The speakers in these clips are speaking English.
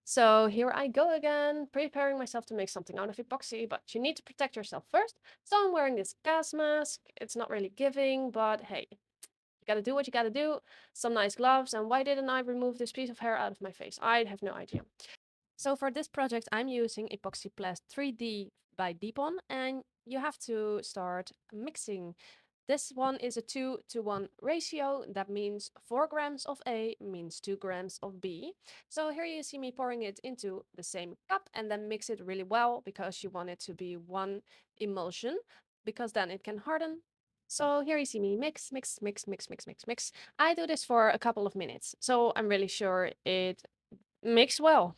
So here I go again, preparing myself to make something out of epoxy, but you need to protect yourself first. So I'm wearing this gas mask. It's not really giving, but hey, you gotta do what you gotta do. Some nice gloves, and why didn't I remove this piece of hair out of my face? I have no idea. So for this project, I'm using Epoxy Plast 3D by Depon, and you have to start mixing. This one is a 2-to-1 ratio. That means 4 grams of A means 2 grams of B. So here you see me pouring it into the same cup and then mix it really well because you want it to be one emulsion because then it can harden. So here you see me mix, mix, mix, mix, mix, mix, mix. I do this for a couple of minutes, so I'm really sure it mixed well.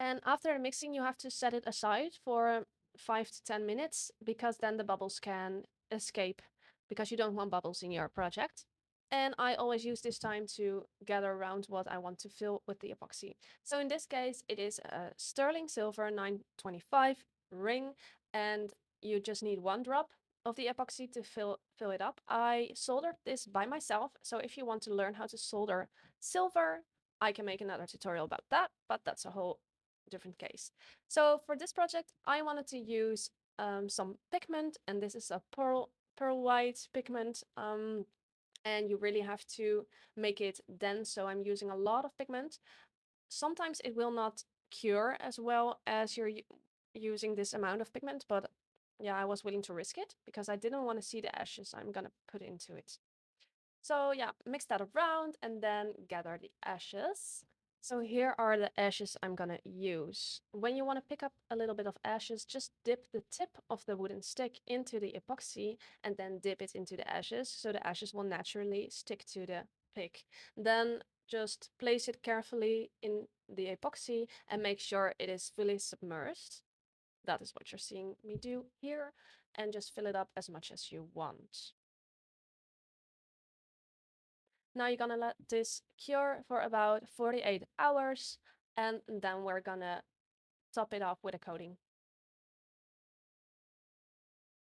And after the mixing, you have to set it aside for 5 to 10 minutes because then the bubbles can escape because you don't want bubbles in your project. And I always use this time to gather around what I want to fill with the epoxy. So in this case, it is a sterling silver 925 ring, and you just need 1 drop of the epoxy to fill it up. I soldered this by myself, so if you want to learn how to solder silver, I can make another tutorial about that, but that's a whole different case. So for this project, I wanted to use some pigment, and this is a pearl white pigment. And you really have to make it dense, so I'm using a lot of pigment. Sometimes it will not cure as well as you're using this amount of pigment, but yeah, I was willing to risk it because I didn't want to see the ashes I'm gonna put into it. So yeah, mix that around and then gather the ashes. So here are the ashes I'm gonna use. When you want to pick up a little bit of ashes, just dip the tip of the wooden stick into the epoxy and then dip it into the ashes, so the ashes will naturally stick to the pick. Then just place it carefully in the epoxy and make sure it is fully submerged. That is what you're seeing me do here, and just fill it up as much as you want. Now you're gonna let this cure for about 48 hours, and then we're gonna top it off with a coating.